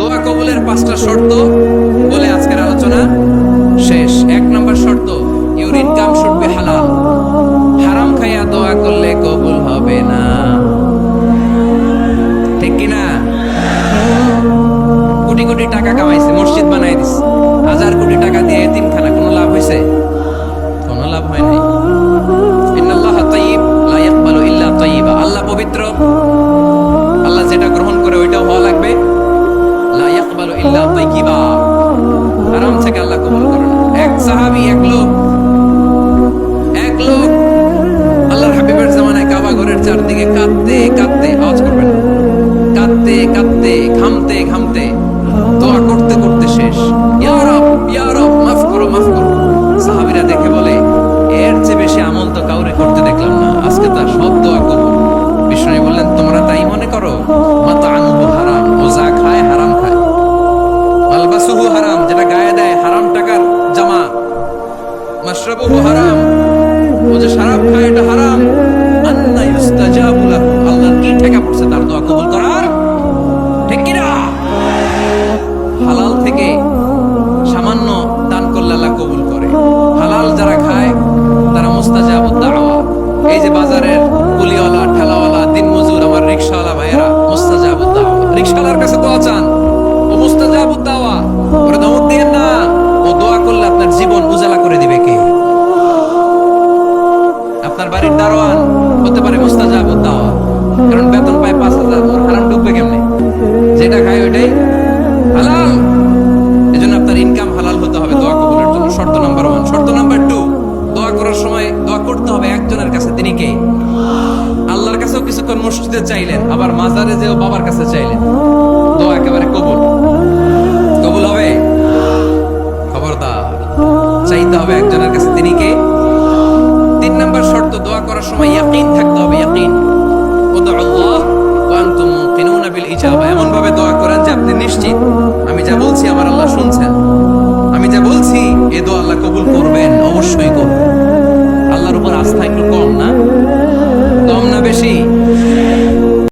দোয়া কবুলের 5টা শর্ত বলে আজকের আলোচনা শেষ। 1 নম্বর শর্ত, ইউর ইনকাম শুড বি হালাল। হারাম খাইয়া দোয়া করলে কবুল হবে না, ঠিক কি না? কোটি কোটি টাকা কামাইছে, মসজিদ বানাই দিছে, 1000 কোটি টাকা দিয়ে এতিমখানা, কোনো লাভ হয়েছে? কোনো লাভ হয় নাই। ইন্নাল্লাহা তাইয়্যিব লা ইয়াকবালু ইল্লা তাইয়্যিবা। আল্লাহ পবিত্র, আল্লাহ যেটা গ্রহণ করে ওইটাও হওয়া লাগবে। লা ইয়াকবালু ইল্লা তাইয়্যিবা, হারাম থেকে আল্লাহ কবুল করে না। এক সাহাবী, এক লোক আল্লাহর হাবিবের জামানায় কাবা ঘরের চারদিকে কাঁদতে কাঁদতে, আওয়াজ করবেন না, কাঁদতে কাঁদতে, ঘামতে ঘামতে, দোয়া করতে করতে শেষ। ইয়া রব মাফ করো, মাফ করো। সাহাবীরা দেখে বলে, এর চেয়ে বেশি আমল তো কাউরে করতে দেখলাম না, আজকে তার সব দোয়া কবুল। বিষ্ণু বললেন, তোমরা তাই মনে করো? মাতাআমুহু হারাম, ও যা খায় হারাম খায়। মালবাসুহু হারাম, যেটা গায়ে দেয় হারাম টাকার জামা। মাশরাবুহু হারাম, ও যে শরাব খায় এটা হারাম। আন্না ইউস্তাজাবু লাহু, আল্লাহর কি ঠেকা পড়ছে তার দোয়া কবুল করার, ঠিক কি না? হালাল থেকে সামান্য দান করলে আল্লাহ কবুল করে। হালাল যারা খায় তারা মুস্তাজাবুদ দাওয়া। এই যে বাজারের কুলিওয়ালা, ঠেলাওয়ালা, দিনমজুর, আমার রিকশাওয়ালা ভাইয়েরা, মুস্তাজাবুদ দাওয়া। রিকশাওয়ালার কাছে দোয়া চান, ও মুস্তাজাবুদ দাওয়া। ওরে ধমক দিয়েন না, ও দোয়া করলে আপনার জীবন উজালা করে দিবে কে? আপনার বাড়ির দারোয়ান হতে পারে মুস্তাজাবুদ দাওয়া, কারণ বেতন পায় 5000, ওর হারাম ঢুকবে কেমনে? যেটা খায় ওইটাই হালাল। এজন্য আপনার ইনকাম হালাল হতে হবে দোয়া কবুলের জন্য। শর্ত নাম্বার 1। শর্ত নাম্বার 2, দোয়া করার সময় দোয়া করতে হবে একজনের কাছে। তিনি কে? আল্লাহর কাছেও কিছুক্ষণ মসজিদে চাইলেন, আবার মাজারে যেও বাবার কাছে চাইলেন, দোয়া একেবারে কবুল। কবুল হবে? খবরদার, চাইতে হবে একজনের কাছে। তিনি কে? 3 নাম্বার শর্ত, দোয়া করার সময় ইয়াকিন থাকতে হবে। ইয়াকিন, উদউল্লাহ ওয়া আনতুম মুকিনুনা বিল ইজাবা। এমন ভাবে দোয়া করেন যে আপনি নিশ্চিত, আমি যা বলছি আমার আল্লাহ শুনছেন, আমি যা বলছি এ দোয়া আল্লাহ কবুল করবেন, অবশ্যই করবেন।